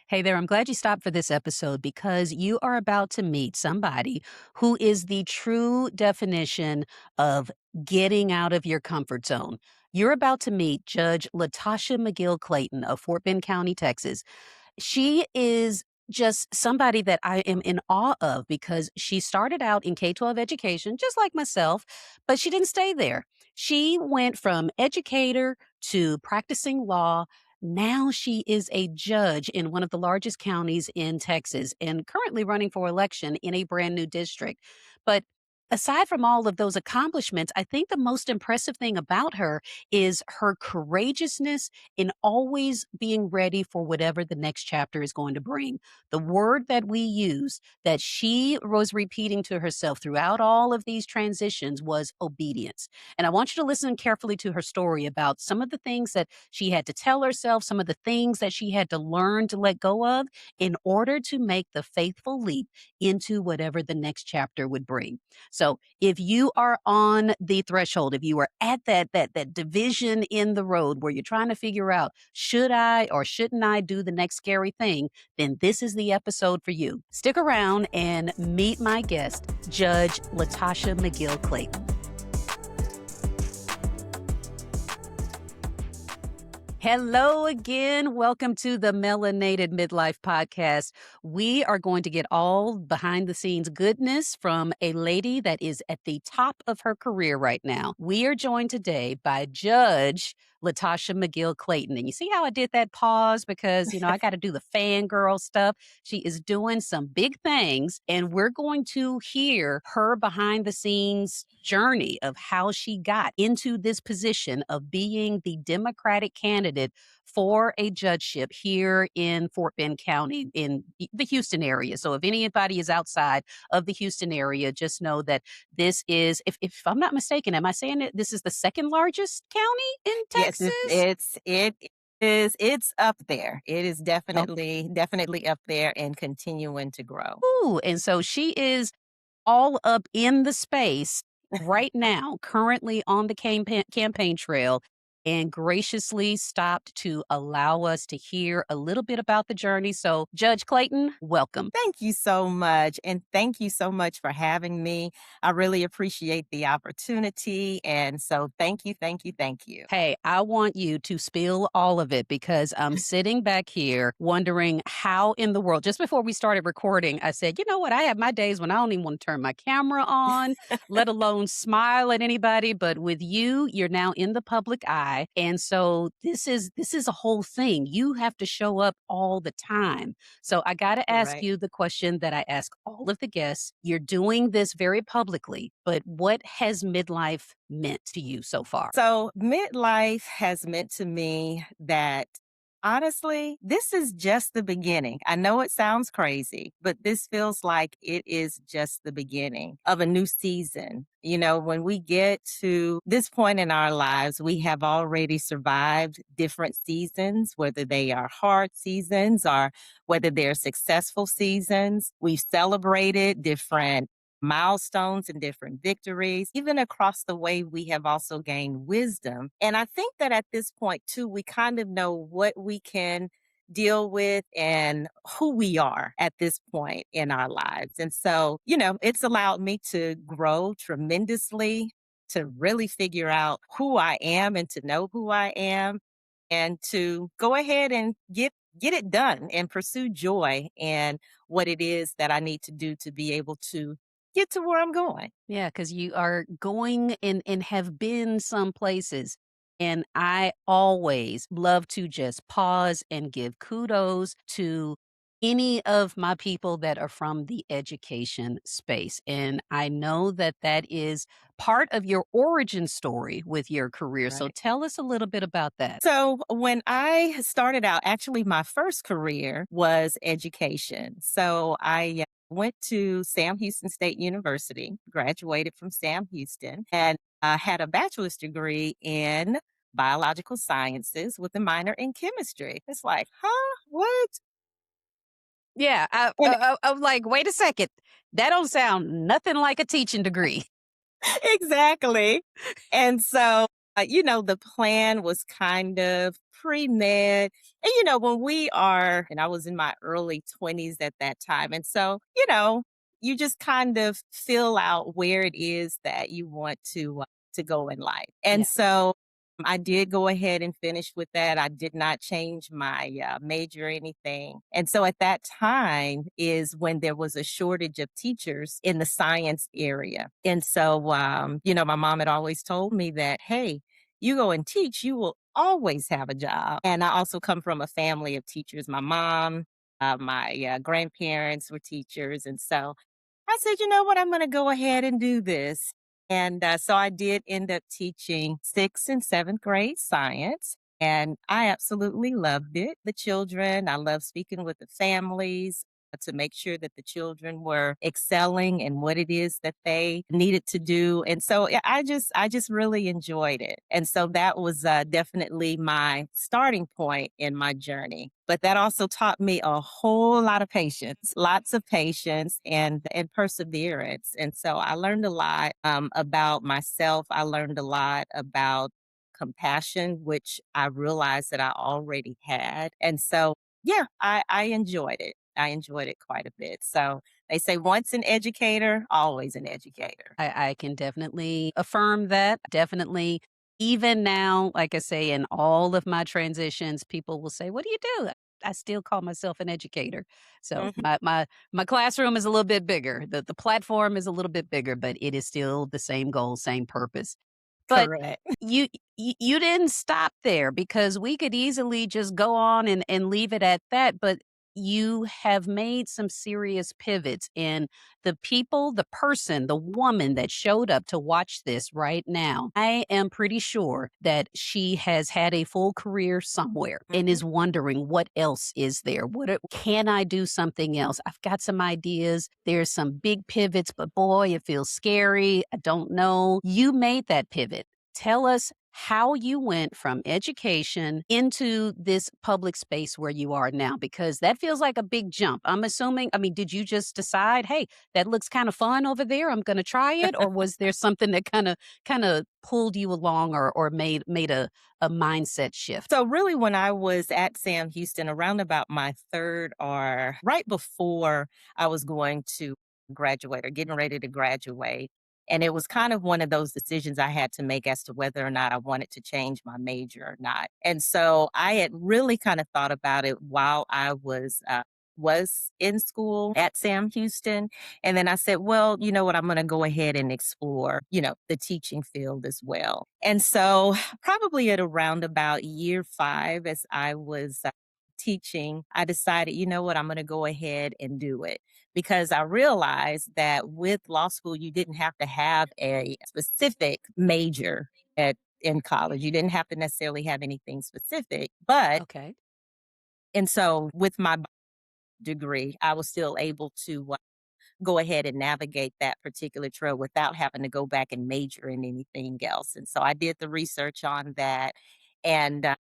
Hey there, I'm glad you stopped for this episode because you are about to meet somebody who is the true definition of getting out of your comfort zone. You're about to meet Judge LaTosha McGill Clayton of Fort Bend County, Texas. She is just somebody that I am in awe of because she started out in K-12 education, just like myself, but she didn't stay there. She went from educator to practicing law. Now she is a judge in one of the largest counties in Texas and currently running for election in a brand new district. But aside from all of those accomplishments, I think the most impressive thing about her is her courageousness in always being ready for whatever the next chapter is going to bring. The word that we use that she was repeating to herself throughout all of these transitions was obedience. And I want you to listen carefully to her story about some of the things that she had to tell herself, some of the things that she had to learn to let go of in order to make the faithful leap into whatever the next chapter would bring. So if you are on the threshold, if you are at that division in the road where you're trying to figure out, should I or shouldn't I do the next scary thing, then this is the episode for you. Stick around and meet my guest, Judge LaTosha McGill Clayton. Hello again. Welcome to the Melanated Midlife Podcast. We are going to get all behind the scenes goodness from a lady that is at the top of her career right now. We are joined today by Judge LaTosha McGill Clayton. And you see how I did that pause because, I got to do the fangirl stuff. She is doing some big things, and we're going to hear her behind the scenes journey of how she got into this position of being the Democratic candidate for a judgeship here in Fort Bend County in the Houston area. So if anybody is outside of the Houston area, just know that this is, if I'm not mistaken, am I saying it? This is the second largest county in Yes, Texas? it's up there. It is Oh, definitely up there and continuing to grow. ooh, and so she is all up in the space right now, currently on the campaign trail, and graciously stopped to allow us to hear a little bit about the journey. So, Judge Clayton, welcome. Thank you so much, and thank you so much for having me. I really appreciate the opportunity, and so thank you. Hey, I want you to spill all of it because I'm sitting back here wondering how in the world, just before we started recording, I said, you know what? I have my days when I don't even want to turn my camera on, let alone smile at anybody. But with you, you're now in the public eye. And so this is a whole thing. You have to show up all the time. So I got to ask Right. you the question that I ask all of the guests. You're doing this very publicly, but what has midlife meant to you so far? So, midlife has meant to me that honestly, this is just the beginning. I know it sounds crazy, but this feels like it is just the beginning of a new season. When we get to this point in our lives, we have already survived different seasons, whether they are hard seasons or whether they're successful seasons. We've celebrated different milestones and different victories. Even across the way, we have also gained wisdom. And I think that at this point, too, we kind of know what we can deal with and who we are at this point in our lives. And so, it's allowed me to grow tremendously, to really figure out who I am and to know who I am and to go ahead and get it done and pursue joy and what it is that I need to do to be able to get to where I'm going. Yeah, because you are going and have been some places. And I always love to just pause and give kudos to any of my people that are from the education space. And I know that that is part of your origin story with your career. So Right. tell us a little bit about that. So when I started out, actually, my first career was education. So I went to Sam Houston State University, graduated from Sam Houston, and I had a bachelor's degree in biological sciences with a minor in chemistry. It's like, huh? What? Yeah, And I'm like, wait a second. That don't sound nothing like a teaching degree. exactly. And so, the plan was kind of pre-med. And, when we are, and I was in my early 20s at that time. And so, you just kind of fill out where it is that you want to go in life. And Yeah. so I did go ahead and finish with that. I did not change my major or anything. And so at that time is when there was a shortage of teachers in the science area. And so, my mom had always told me that, hey, you go and teach, you will always have a job. And I also come from a family of teachers. My mom, my grandparents were teachers. And so I said, you know what, I'm going to go ahead and do this. And so I did end up teaching sixth and seventh grade science. And I absolutely loved it. The children, I love speaking with the families to make sure that the children were excelling in what it is that they needed to do. And so yeah, I just really enjoyed it. And so that was definitely my starting point in my journey. But that also taught me a whole lot of patience, lots of patience and perseverance. And so I learned a lot about myself. I learned a lot about compassion, which I realized that I already had. And so, yeah, I enjoyed it. I enjoyed it quite a bit. So they say once an educator, always an educator. I can definitely affirm that. Definitely. Even now, like I say, in all of my transitions, people will say, "What do you do?" I still call myself an educator. So Mhm. my classroom is a little bit bigger. The platform is a little bit bigger, but it is still the same goal, same purpose. But Correct. you you didn't stop there because we could easily just go on and leave it at that, but you have made some serious pivots in the people, the person, the woman that showed up to watch this right now. I am pretty sure that she has had a full career somewhere and Mhm. is wondering what else is there? Can I do something else? I've got some ideas. There's some big pivots, but boy, it feels scary. I don't know. You made that pivot. Tell us how you went from education into this public space where you are now, because that feels like a big jump. I'm assuming, I mean, did you just decide, hey, that looks kind of fun over there. I'm going to try it. Or was there something that kind of pulled you along or made a mindset shift? So really when I was at Sam Houston around about my third or right before I was going to graduate or getting ready to graduate. And it was kind of one of those decisions I had to make as to whether or not I wanted to change my major or not. And so I had really kind of thought about it while I was in school at Sam Houston. And then I said, well, you know what, I'm going to go ahead and explore, the teaching field as well. And so probably at around about year 5 as I was teaching, I decided, you know what, I'm going to go ahead and do it because I realized that with law school, you didn't have to have a specific major in college. You didn't have to necessarily have anything specific, but Okay. and so with my degree, I was still able to go ahead and navigate that particular trail without having to go back and major in anything else. And so I did the research on that and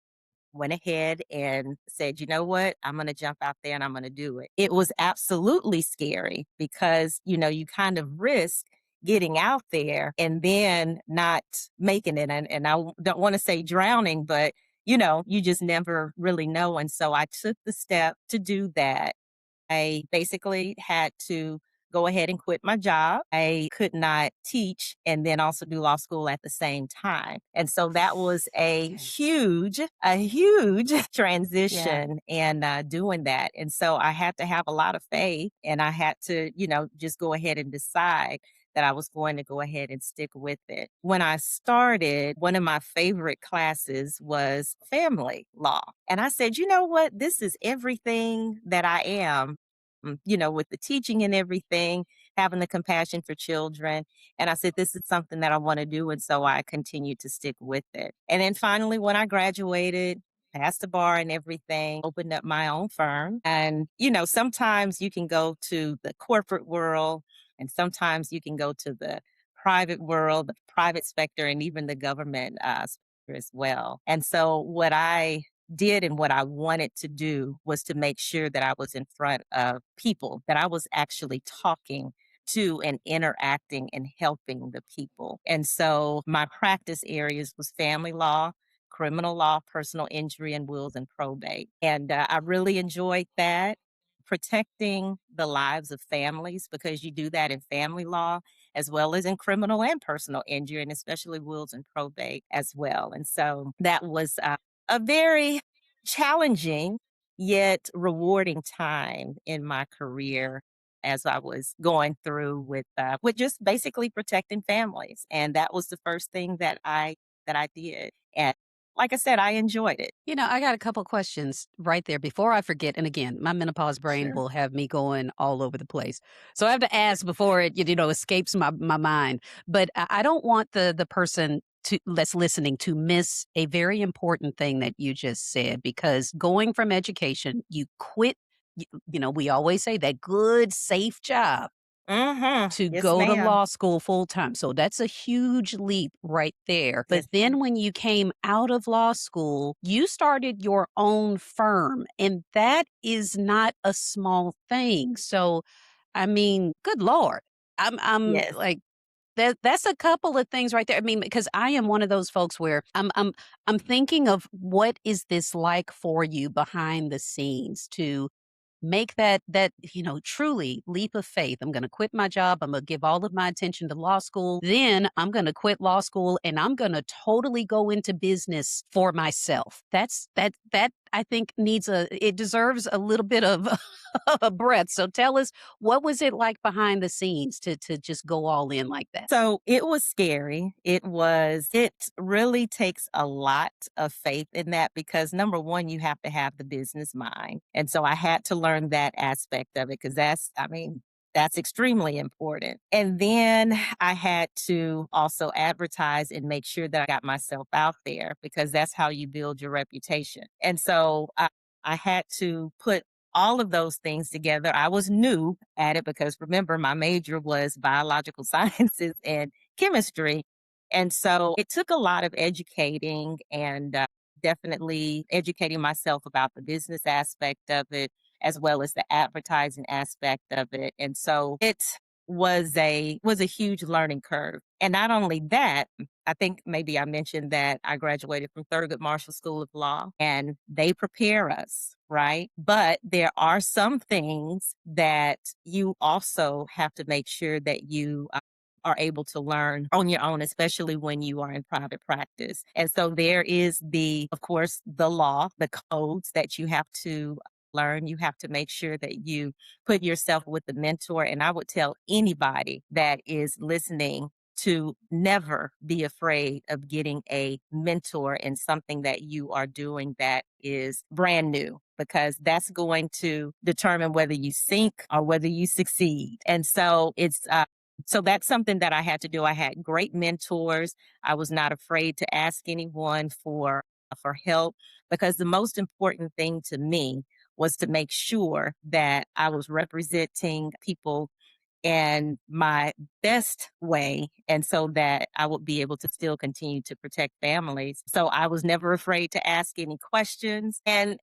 went ahead and said, you know what, I'm going to jump out there and I'm going to do it. It was absolutely scary because, you kind of risk getting out there and then not making it. And don't want to say drowning, but you just never really know. And so I took the step to do that. I basically had to go ahead and quit my job. I could not teach and then also do law school at the same time. And so that was Okay. a huge Yeah. transition and doing that. And so I had to have a lot of faith and I had to, just go ahead and decide that I was going to go ahead and stick with it. When I started, one of my favorite classes was family law. And I said, you know what? This is everything that I am, with the teaching and everything, having the compassion for children. And I said, this is something that I want to do. And so I continued to stick with it. And then finally, when I graduated, passed the bar and everything, opened up my own firm. And, sometimes you can go to the corporate world and sometimes you can go to the private world, the private sector, and even the government sector as well. And so what I did and what I wanted to do was to make sure that I was in front of people, that I was actually talking to and interacting and helping the people. And so my practice areas was family law, criminal law, personal injury, and wills and probate. And I really enjoyed that. Protecting the lives of families because you do that in family law as well as in criminal and personal injury, and especially wills and probate as well. And so that was a very challenging yet rewarding time in my career as I was going through with just basically protecting families. And that was the first thing that I did. And like I said, I enjoyed it. I got a couple questions right there before I forget. And again, my menopause brain Sure. will have me going all over the place. So I have to ask before it, escapes my mind. But I don't want the person that's listening to miss a very important thing that you just said, because going from education, you quit, we always say that good, safe job to Yes, go to ma'am. law school full time. So that's a huge leap right there. But Yes, ma'am. then when you came out of law school, you started your own firm, and that is not a small thing. So, I mean, good Lord. I'm Yes. like that's a couple of things right there. I mean, because I am one of those folks where I'm thinking of what is this like for you behind the scenes to make that truly leap of faith. I'm going to quit my job. I'm going to give all of my attention to law school. Then I'm going to quit law school and I'm going to totally go into business for myself. That I think it deserves a little bit of a breath. So tell us, what was it like behind the scenes to just go all in like that? So it was scary. It really takes a lot of faith in that because number one, you have to have the business mind. And so I had to learn that aspect of it because that's extremely important. And then I had to also advertise and make sure that I got myself out there because that's how you build your reputation. And so I had to put all of those things together. I was new at it because remember, my major was biological sciences and chemistry. And so it took a lot of educating and definitely educating myself about the business aspect of it, as well as the advertising aspect of it. And so it was a huge learning curve. And not only that, I think maybe I mentioned that I graduated from Thurgood Marshall School of Law and they prepare us, right? But there are some things that you also have to make sure that you are able to learn on your own, especially when you are in private practice. And so there is of course, the law, the codes that you have to learn. You have to make sure that you put yourself with the mentor. And I would tell anybody that is listening to never be afraid of getting a mentor in something that you are doing that is brand new because that's going to determine whether you sink or whether you succeed. And so that's something that I had to do. I had great mentors. I was not afraid to ask anyone for help because the most important thing to me was to make sure that I was representing people in my best way and so that I would be able to still continue to protect families. So I was never afraid to ask any questions. And,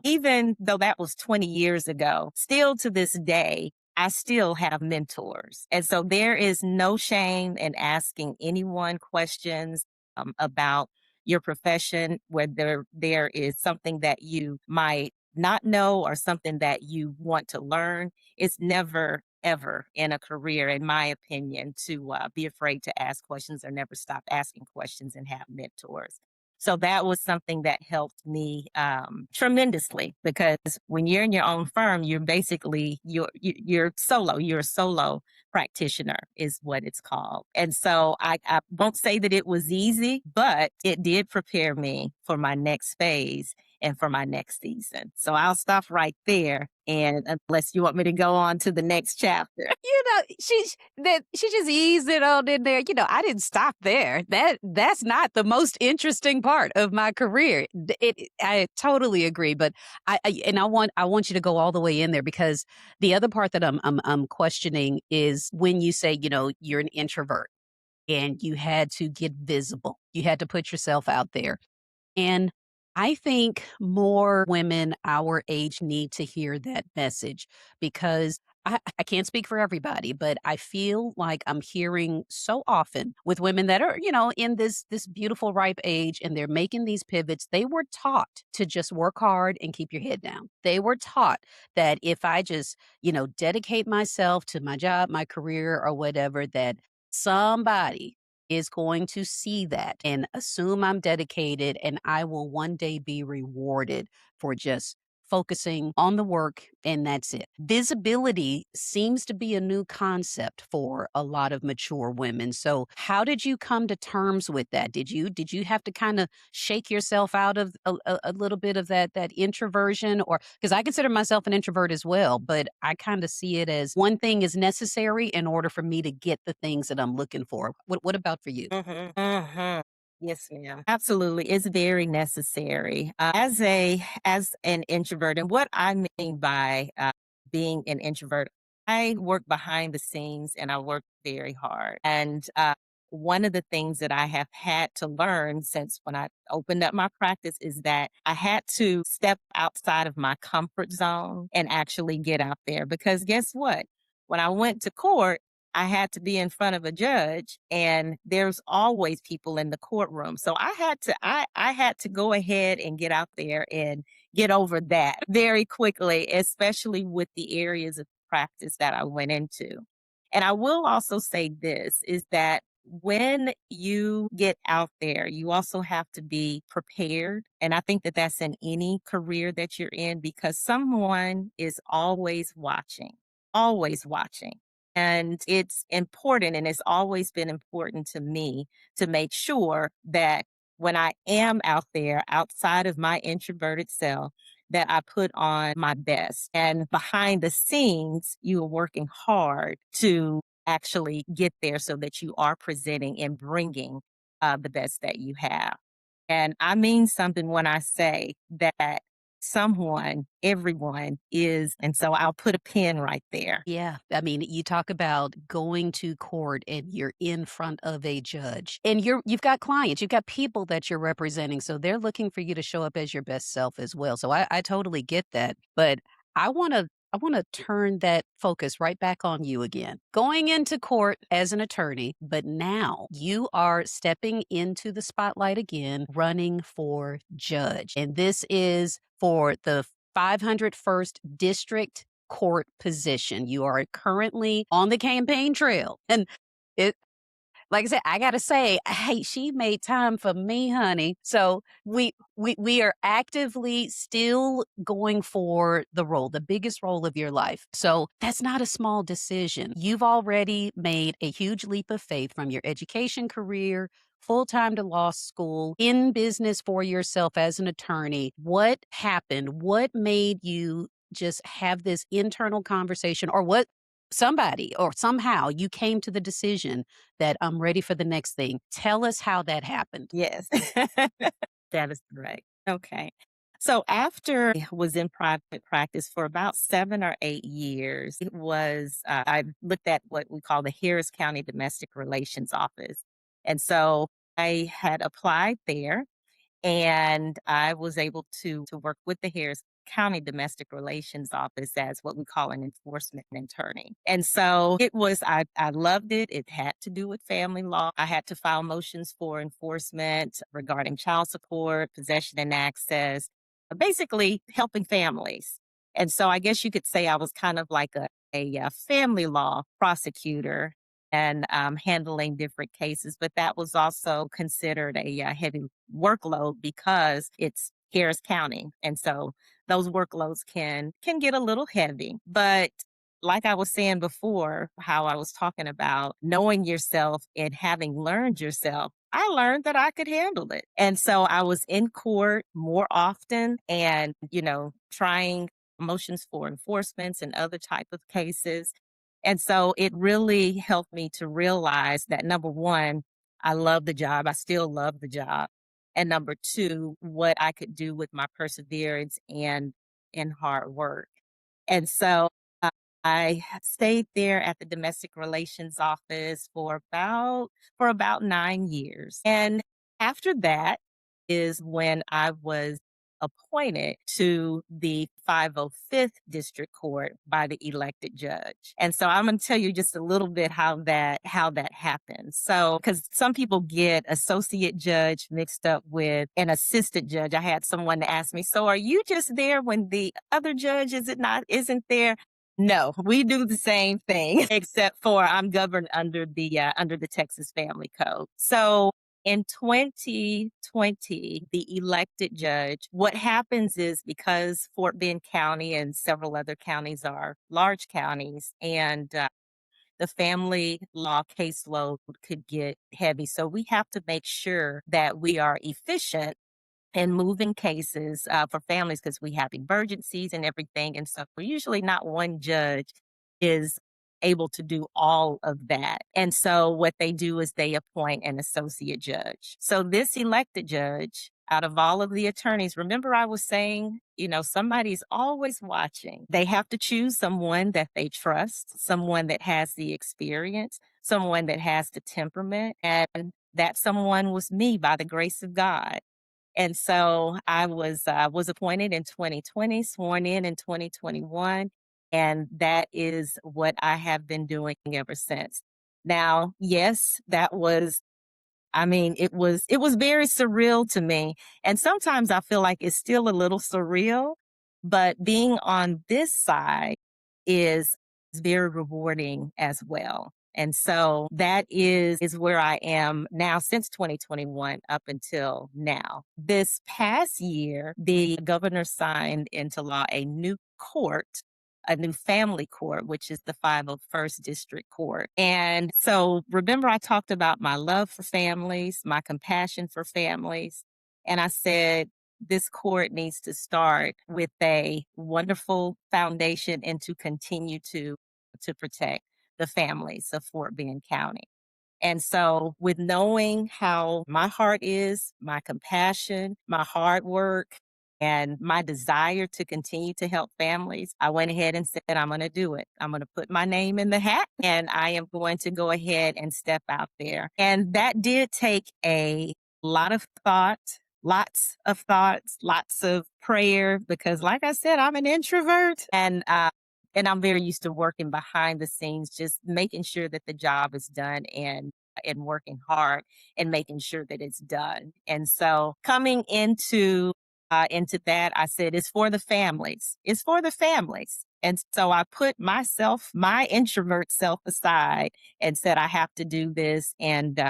even though that was 20 years ago, still to this day, I still have mentors. And so there is no shame in asking anyone questions about your profession, whether there is something that you might not know or something that you want to learn. It's never, ever in a career, in my opinion, to be afraid to ask questions or never stop asking questions and have mentors. So that was something that helped me tremendously because when you're in your own firm, you're basically you're solo. You're a solo practitioner, is what it's called. And so I won't say that it was easy, but it did prepare me for my next phase and for my next season. So I'll stop right there. And unless you want me to go on to the next chapter. She just eased it on in there. I didn't stop there. That's not the most interesting part of my career. I totally agree, but I want you to go all the way in there because the other part that I'm questioning is when you say, you're an introvert and you had to get visible. You had to put yourself out there. And I think more women our age need to hear that message because I can't speak for everybody, but I feel like I'm hearing so often with women that are, in this beautiful ripe age and they're making these pivots. They were taught to just work hard and keep your head down. They were taught that if I just, dedicate myself to my job, my career, or whatever, that somebody is going to see that and assume I'm dedicated and I will one day be rewarded for just focusing on the work and that's it. Visibility seems to be a new concept for a lot of mature women. So, how did you come to terms with that? Did you have to kind of shake yourself out of a little bit of that introversion, or because I consider myself an introvert as well, but I kind of see it as one thing is necessary in order for me to get the things that I'm looking for. What about for you? Mhm. Yes, ma'am. Absolutely. It's very necessary. As an introvert, and what I mean by being an introvert, I work behind the scenes and I work very hard. And one of the things that I have had to learn since when I opened up my practice is that I had to step outside of my comfort zone and actually get out there. Because guess what? When I went to court, I had to be in front of a judge and there's always people in the courtroom. So I had to go ahead and get out there and get over that very quickly, especially with the areas of practice that I went into. And I will also say this is that when you get out there, you also have to be prepared. And I think that that's in any career that you're in because someone is always watching. And it's important, and it's always been important to me to make sure that when I am out there outside of my introverted self, that I put on my best. And behind the scenes, you are working hard to actually get there so that you are presenting and bringing the best that you have. And I mean something when I say that everyone is, and so I'll put a pin right there. Yeah, I mean, you talk about going to court and you're in front of a judge. And you've got clients, you've got people that you're representing, so they're looking for you to show up as your best self as well. So I totally get that. But I want to turn that focus right back on you again. Going into court as an attorney, but now you are stepping into the spotlight again, running for judge. And this is for the 501st District Court position. You are currently on the campaign trail. And it like I said, I gotta say, hey, she made time for me, honey. So we are actively still going for the role, the biggest role of your life. So that's not a small decision. You've already made a huge leap of faith from your education career, full time to law school, in business for yourself as an attorney. What happened? What made you just have this internal conversation, or what somebody or somehow you came to the decision that I'm ready for the next thing? Tell us how that happened. Yes. That is correct. Okay. So after I was in private practice for about 7 or 8 years, I looked at what we call the Harris County Domestic Relations Office. And so I had applied there and I was able to work with the Harris County Domestic Relations Office as what we call an enforcement attorney. And so I loved it. It had to do with family law. I had to file motions for enforcement regarding child support, possession and access, basically helping families. And so I guess you could say I was kind of like a family law prosecutor and handling different cases. But that was also considered a heavy workload because it's Harris County, and so those workloads can get a little heavy. But like I was saying before, how I was talking about knowing yourself and having learned yourself. I learned that I could handle it. And so I was in court more often and, trying motions for enforcements and other type of cases. And so it really helped me to realize that number one, I love the job. I still love the job. And number two, what I could do with my perseverance and hard work. And so uh, I stayed there at the domestic relations office for about 9 years. And after that is when I was appointed to the 505th District Court by the elected judge. And so I'm going to tell you just a little bit how that happens. So cuz some people get associate judge mixed up with an assistant judge. I had someone ask me, "So are you just there when the other judge isn't there?" No, we do the same thing, except for I'm governed under the Texas Family Code. So in 2020, the elected judge, what happens is because Fort Bend County and several other counties are large counties, and the family law caseload could get heavy. So we have to make sure that we are efficient and moving cases for families because we have emergencies and everything. And so we're usually not one judge is able to do all of that. And so what they do is they appoint an associate judge. So this elected judge, out of all of the attorneys, remember I was saying, somebody's always watching. They have to choose someone that they trust, someone that has the experience, someone that has the temperament. And that someone was me by the grace of God. And so I was appointed in 2020, sworn in 2021, and that is what I have been doing ever since. Now, yes, it was very surreal to me. And sometimes I feel like it's still a little surreal, but being on this side is very rewarding as well. And so that is where I am now since 2021 up until now. This past year, the governor signed into law a new family court, which is the 501st District Court. And so remember, I talked about my love for families, my compassion for families. And I said, this court needs to start with a wonderful foundation and to continue to protect the families of Fort Bend County. And so, with knowing how my heart is, my compassion, my hard work, and my desire to continue to help families, I went ahead and said, I'm going to do it. I'm going to put my name in the hat and I am going to go ahead and step out there. And that did take a lot of thought, lots of thoughts, lots of prayer, because like I said, I'm an introvert and I'm very used to working behind the scenes, just making sure that the job is done and working hard and making sure that it's done. And so coming into that, I said, it's for the families. It's for the families. And so I put my introvert self aside and said, I have to do this. And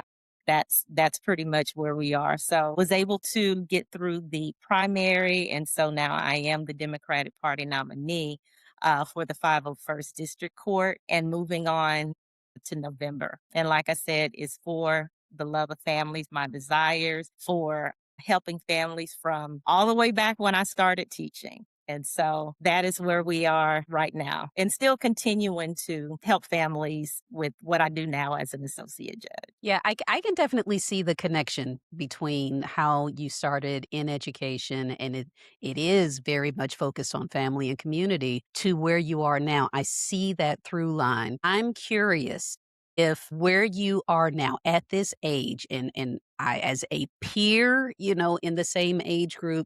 that's pretty much where we are. So was able to get through the primary. And so now I am the Democratic Party nominee for the 501st District Court and moving on to November. And like I said, it's for the love of families, my desires for helping families from all the way back when I started teaching. And so that is where we are right now and still continuing to help families with what I do now as an associate judge. Yeah, I can definitely see the connection between how you started in education and it is very much focused on family and community to where you are now. I see that through line. I'm curious if where you are now at this age and I as a peer, in the same age group,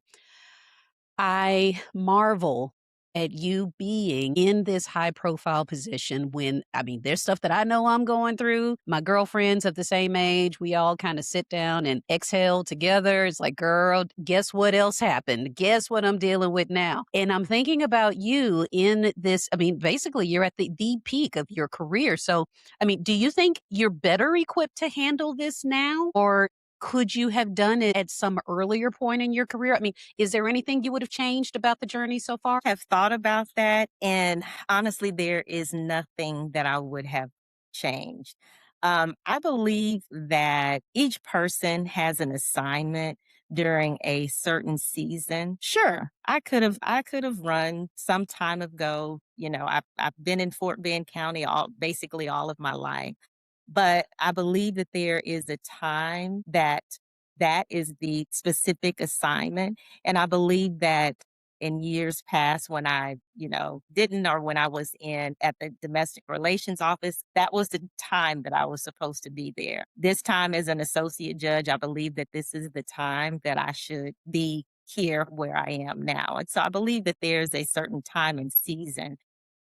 I marvel at you being in this high profile position when, I mean, there's stuff that I know I'm going through. My girlfriends of the same age, we all kind of sit down and exhale together. It's like, girl, guess what else happened? Guess what I'm dealing with now? And I'm thinking about you in this. I mean, basically, you're at the peak of your career. So, I mean, do you think you're better equipped to handle this now? Or could you have done it at some earlier point in your career? I mean, is there anything you would have changed about the journey so far? Have thought about that. And honestly, there is nothing that I would have changed. I believe that each person has an assignment during a certain season. Sure, I could have run some time ago. I've been in Fort Bend County basically all of my life. But I believe that there is a time that is the specific assignment. And I believe that in years past when I, didn't or when I was in at the domestic relations office, that was the time that I was supposed to be there. This time as an associate judge, I believe that this is the time that I should be here where I am now. And so I believe that there's a certain time and season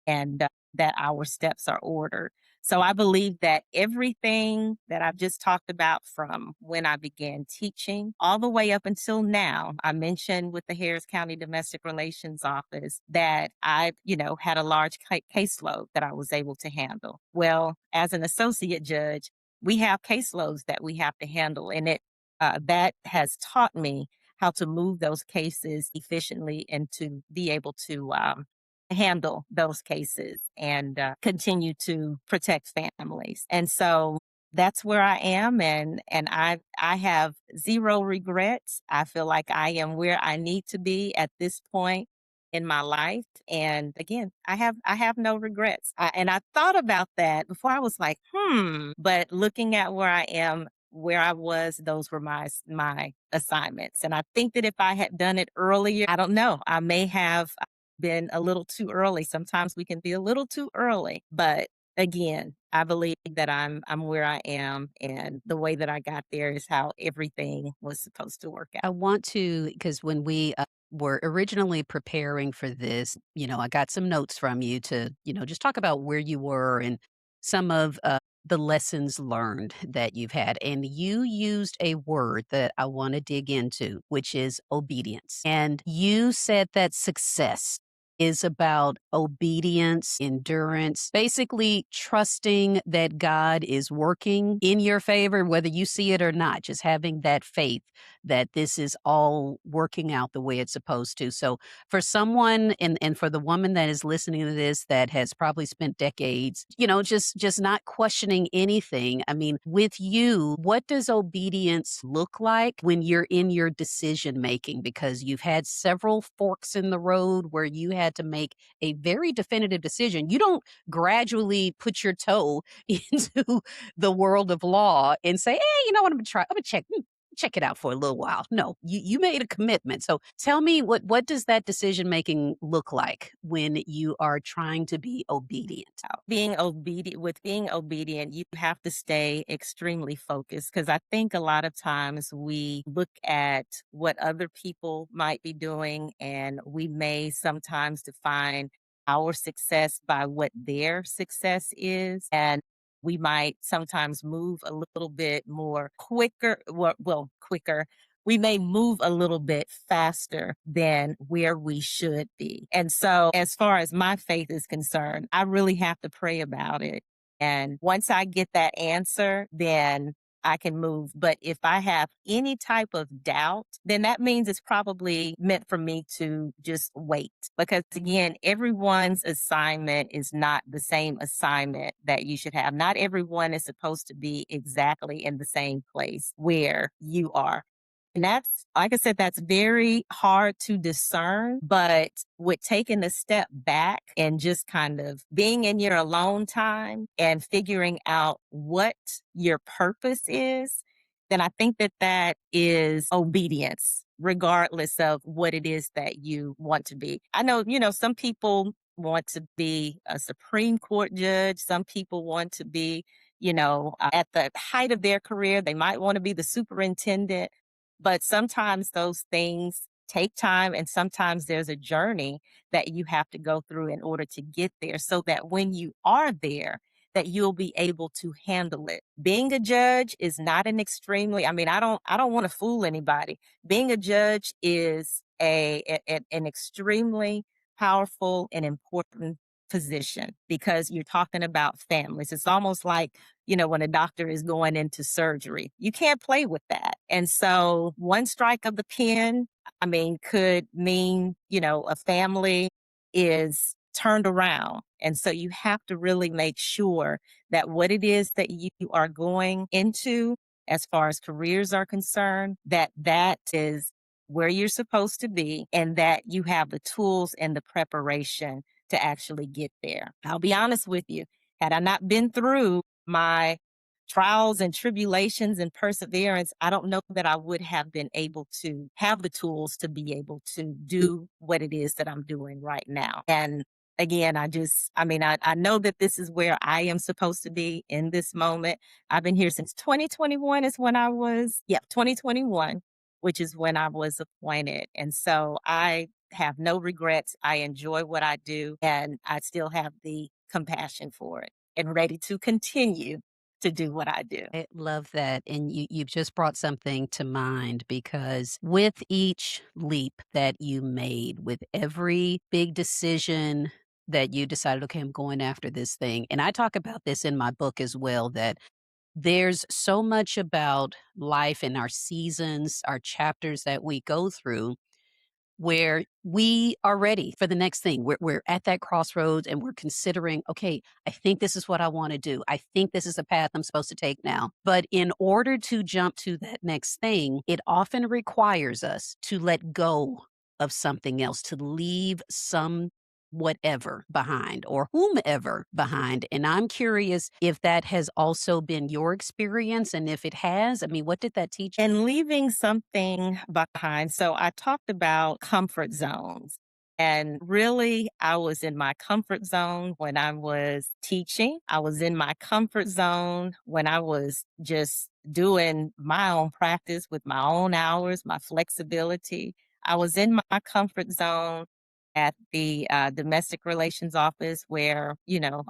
and that our steps are ordered. So I believe that everything that I've just talked about from when I began teaching all the way up until now, I mentioned with the Harris County Domestic Relations Office that I, had a large caseload that I was able to handle. Well, as an associate judge, we have caseloads that we have to handle, and it that has taught me how to move those cases efficiently and to be able to handle those cases and continue to protect families. And so that's where I am, and I have zero regrets. I feel like I am where I need to be at this point in my life. And again, I have no regrets. And I thought about that before. I was like, but looking at where I am, where I was, those were my assignments. And I think that if I had done it earlier, I don't know, I may have been a little too early. Sometimes we can be a little too early, but again, I believe that I'm where I am, and the way that I got there is how everything was supposed to work I out. want to, because when we were originally preparing for this, I got some notes from you to, just talk about where you were and some of the lessons learned that you've had. And you used a word that I want to dig into, which is obedience. And you said that success is about obedience, endurance, basically trusting that God is working in your favor, whether you see it or not, just having that faith that this is all working out the way it's supposed to. So for someone and for the woman that is listening to this that has probably spent decades, just not questioning anything. I mean, with you, what does obedience look like when you're in your decision making? Because you've had several forks in the road where you had to make a very definitive decision. You don't gradually put your toe into the world of law and say, hey, you know what, I'm gonna check it out for a little while. No, you made a commitment. So tell me, what does that decision making look like when you are trying to be obedient? Being obedient, you have to stay extremely focused, because I think a lot of times we look at what other people might be doing, and we may sometimes define our success by what their success is. And we might sometimes move a little bit more quicker, quicker. We may move a little bit faster than where we should be. And so, as far as my faith is concerned, I really have to pray about it. And once I get that answer, then I can move. But if I have any type of doubt, then that means it's probably meant for me to just wait. Because again, everyone's assignment is not the same assignment that you should have. Not everyone is supposed to be exactly in the same place where you are. And that's, like I said, that's very hard to discern. But with taking a step back and just kind of being in your alone time and figuring out what your purpose is, then I think that that is obedience, regardless of what it is that you want to be. I know, some people want to be a Supreme Court judge. Some people want to be, at the height of their career, they might want to be the superintendent. But sometimes those things take time, and sometimes there's a journey that you have to go through in order to get there, so that when you are there, that you'll be able to handle it. Being a judge is not an extremely, I don't want to fool anybody. Being a judge is an extremely powerful and important position, because you're talking about families. It's almost like, when a doctor is going into surgery, you can't play with that. And so one strike of the pen, could mean, a family is turned around. And so you have to really make sure that what it is that you are going into, as far as careers are concerned, that that is where you're supposed to be, and that you have the tools and the preparation to actually get there. I'll be honest with you. Had I not been through my trials and tribulations and perseverance, I don't know that I would have been able to have the tools to be able to do what it is that I'm doing right now. And again, I know that this is where I am supposed to be in this moment. I've been here since 2021 is when 2021. which is when I was appointed. And so I have no regrets. I enjoy what I do, and I still have the compassion for it and ready to continue to do what I do. I love that. And you've just brought something to mind because with each leap that you made, with every big decision that you decided, okay, I'm going after this thing. And I talk about this in my book as well, that there's so much about life and our seasons, our chapters that we go through where we are ready for the next thing. We're at that crossroads and we're considering, okay, I think this is what I want to do. I think this is the path I'm supposed to take now. But in order to jump to that next thing, it often requires us to let go of something else, to leave some whatever behind or whomever behind. And I'm curious if that has also been your experience. And if it has, I mean, what did that teach? And leaving something behind. So I talked about comfort zones. And really, I was in my comfort zone when I was teaching. I was in my comfort zone when I was just doing my own practice with my own hours, my flexibility. I was in my comfort zone at the domestic relations office where,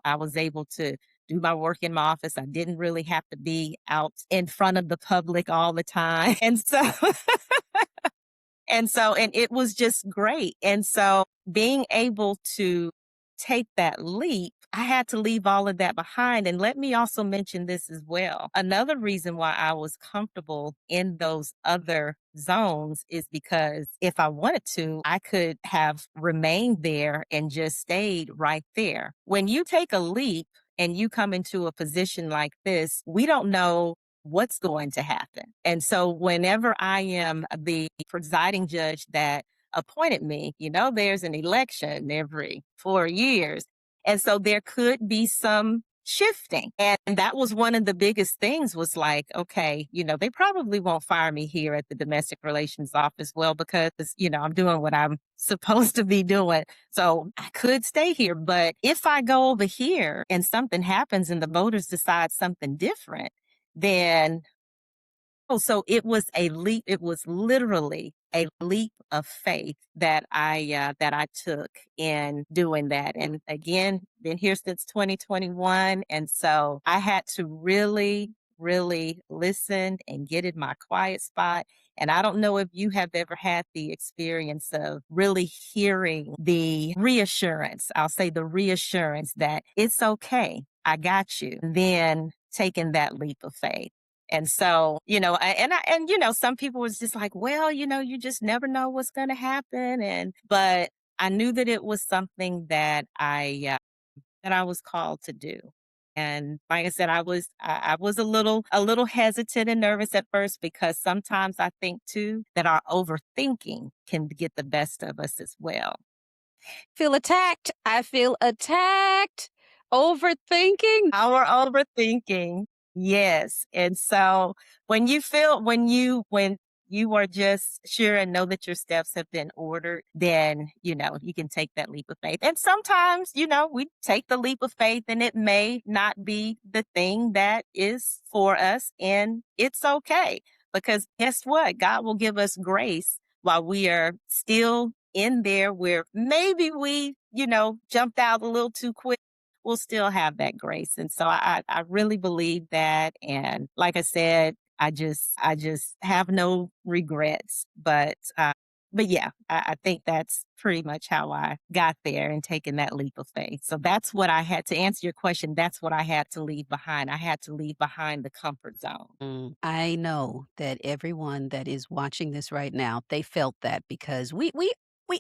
I was able to do my work in my office. I didn't really have to be out in front of the public all the time. And it was just great. And so being able to take that leap, I had to leave all of that behind. And let me also mention this as well. Another reason why I was comfortable in those other zones is because if I wanted to, I could have remained there and just stayed right there. When you take a leap and you come into a position like this, we don't know what's going to happen. And so whenever I am the presiding judge that appointed me, there's an election every 4 years. And so there could be some shifting. And that was one of the biggest things was like, okay, they probably won't fire me here at the domestic relations office. Well, because, I'm doing what I'm supposed to be doing. So I could stay here. But if I go over here and something happens and the voters decide something different, then so it was a leap. It was literally a leap of faith that I took in doing that. And again, been here since 2021, and so I had to really, really listen and get in my quiet spot. And I don't know if you have ever had the experience of really hearing the reassurance. I'll say the reassurance that it's okay. I got you. Then taking that leap of faith. And so, some people was just like, well, you just never know what's going to happen. But I knew that it was something that I was called to do. And like I said, I was a little hesitant and nervous at first because sometimes I think too that our overthinking can get the best of us as well. Feel attacked. I feel attacked. Overthinking. Our overthinking. Yes. And so when you are just sure and know that your steps have been ordered, then, you can take that leap of faith. And sometimes, we take the leap of faith and it may not be the thing that is for us. And it's okay because guess what? God will give us grace while we are still in there where maybe we, jumped out a little too quick. We'll still have that grace. And so I really believe that. And like I said, I just have no regrets. But yeah, I think that's pretty much how I got there and taking that leap of faith. So that's what I had to answer your question. That's what I had to leave behind. I had to leave behind the comfort zone. I know that everyone that is watching this right now, they felt that because we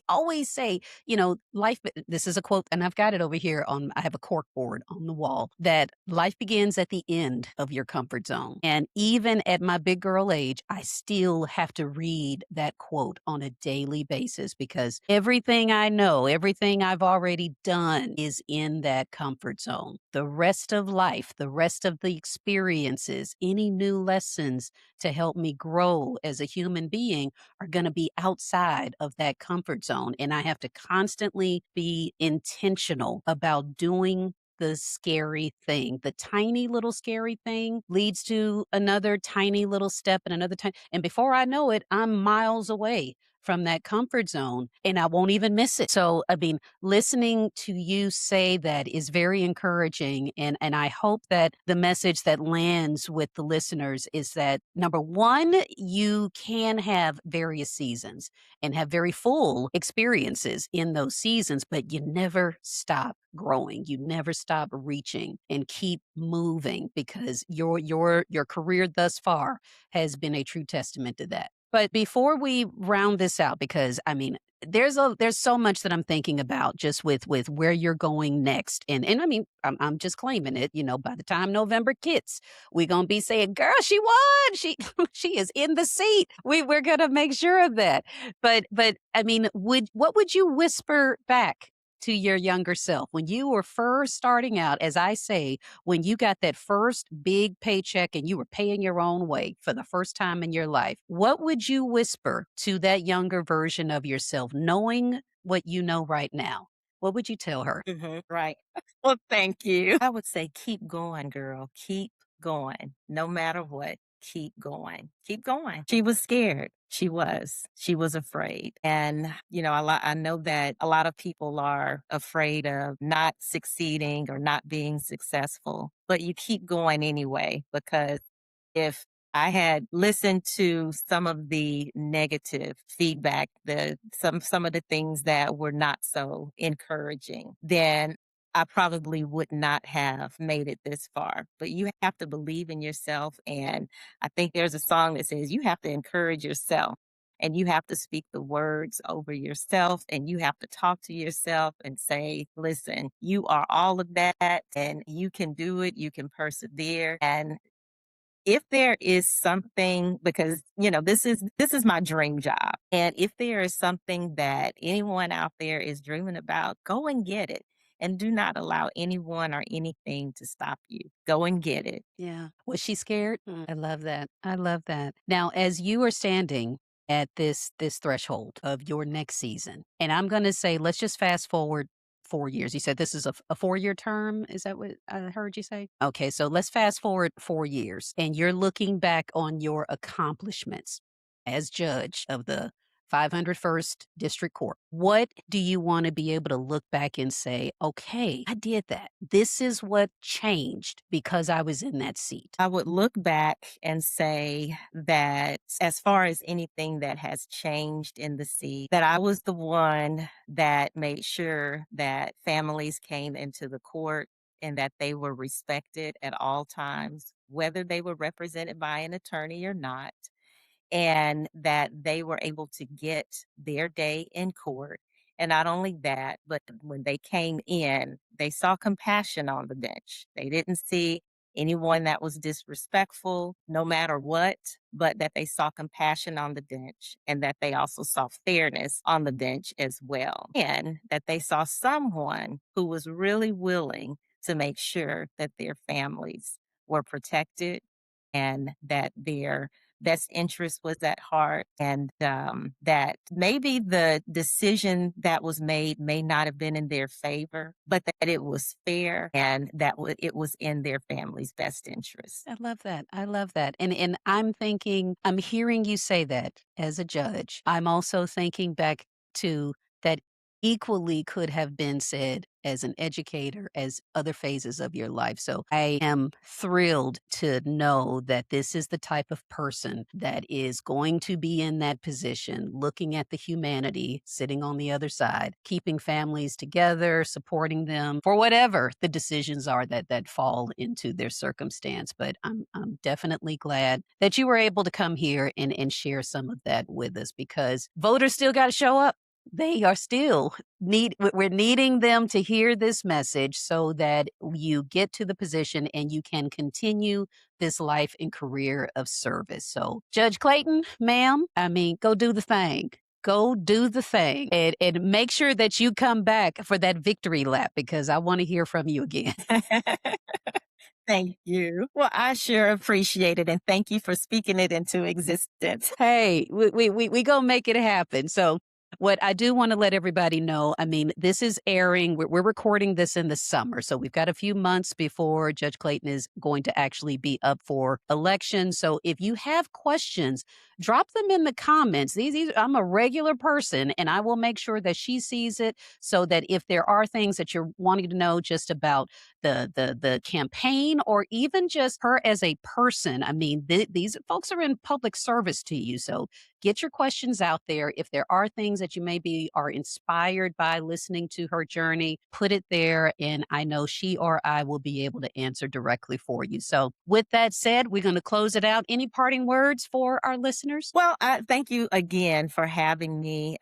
always say, life this is a quote and I've got it over here on I have a cork board on the wall that life begins at the end of your comfort zone. And even at my big girl age, I still have to read that quote on a daily basis because everything I know, everything I've already done is in that comfort zone. The rest of life, the rest of the experiences, any new lessons to help me grow as a human being are going to be outside of that comfort zone. And I have to constantly be intentional about doing the scary thing. The tiny little scary thing leads to another tiny little step and another tiny, and before I know it, I'm miles away from that comfort zone and I won't even miss it. So, I mean, listening to you say that is very encouraging. And I hope that the message that lands with the listeners is that number one, you can have various seasons and have very full experiences in those seasons, but you never stop growing. You never stop reaching and keep moving because your career thus far has been a true testament to that. But before we round this out, because I mean, there's so much that I'm thinking about just with where you're going next. And I mean, I'm just claiming it, by the time November hits, we're gonna be saying, girl, she won. She she is in the seat. We're gonna make sure of that. But I mean, what would you whisper back to your younger self when you were first starting out, as I say, when you got that first big paycheck and you were paying your own way for the first time in your life? What would you whisper to that younger version of yourself, knowing what you know right now? What would you tell her? Right. Well, thank you. I would say keep going, girl. Keep going. No matter what, keep going. Keep going. She was scared. She was. She was afraid. And, I know that a lot of people are afraid of not succeeding or not being successful, but you keep going anyway because if I had listened to some of the negative feedback, some of the things that were not so encouraging, then I probably would not have made it this far. But you have to believe in yourself. And I think there's a song that says you have to encourage yourself and you have to speak the words over yourself and you have to talk to yourself and say, listen, you are all of that and you can do it. You can persevere. And if there is something because, this is my dream job, and if there is something that anyone out there is dreaming about, go and get it, and do not allow anyone or anything to stop you. Go and get it. Yeah. Was she scared? I love that. I love that. Now, as you are standing at this threshold of your next season, and I'm going to say, let's just fast forward 4 years. You said this is a 4 year term. Is that what I heard you say? Okay, so let's fast forward 4 years, and you're looking back on your accomplishments as judge of the 501st District Court. What do you want to be able to look back and say, okay, I did that. This is what changed because I was in that seat? I would look back and say that as far as anything that has changed in the sea, that I was the one that made sure that families came into the court and that they were respected at all times, whether they were represented by an attorney or not, and that they were able to get their day in court. And not only that, but when they came in, they saw compassion on the bench. They didn't see anyone that was disrespectful, no matter what, but that they saw compassion on the bench and that they also saw fairness on the bench as well. And that they saw someone who was really willing to make sure that their families were protected and that their best interest was at heart, and that maybe the decision that was made may not have been in their favor, but that it was fair and that it was in their family's best interest. I love that. I love that. And I'm thinking, I'm hearing you say that as a judge. I'm also thinking back to that equally could have been said as an educator, as other phases of your life. So I am thrilled to know that this is the type of person that is going to be in that position, looking at the humanity, sitting on the other side, keeping families together, supporting them for whatever the decisions are that fall into their circumstance. But I'm definitely glad that you were able to come here and share some of that with us because voters still got to show up. They are still we're needing them to hear this message so that you get to the position and you can continue this life and career of service. So, Judge Clayton, ma'am, I mean, go do the thing. Go do the thing and make sure that you come back for that victory lap because I want to hear from you again. Thank you. Well, I sure appreciate it. And thank you for speaking it into existence. Hey, we gonna make it happen. So What I do want to let everybody know, I mean, this is airing, we're recording this in the summer. So we've got a few months before Judge Clayton is going to actually be up for election. So if you have questions, drop them in the comments. I'm a regular person and I will make sure that she sees it so that if there are things that you're wanting to know just about the campaign or even just her as a person, I mean, these folks are in public service to you. So get your questions out there. If there are things that you maybe are inspired by listening to her journey, put it there. And I know she or I will be able to answer directly for you. So, with that said, we're going to close it out. Any parting words for our listeners? Well, I thank you again for having me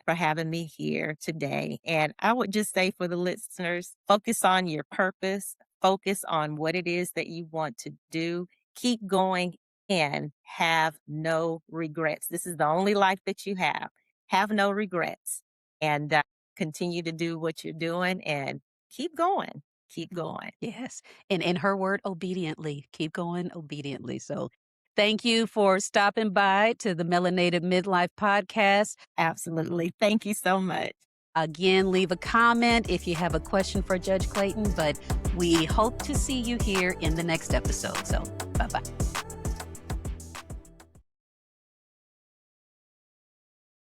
here today. And I would just say for the listeners, focus on your purpose, focus on what it is that you want to do, keep going and have no regrets. This is the only life that you have. Have no regrets and continue to do what you're doing and keep going. Keep going. Yes. And in her word, obediently. Keep going obediently. So, thank you for stopping by to the Melanated Midlife podcast. Absolutely. Thank you so much. Again, leave a comment if you have a question for Judge Clayton, but we hope to see you here in the next episode. So, bye bye.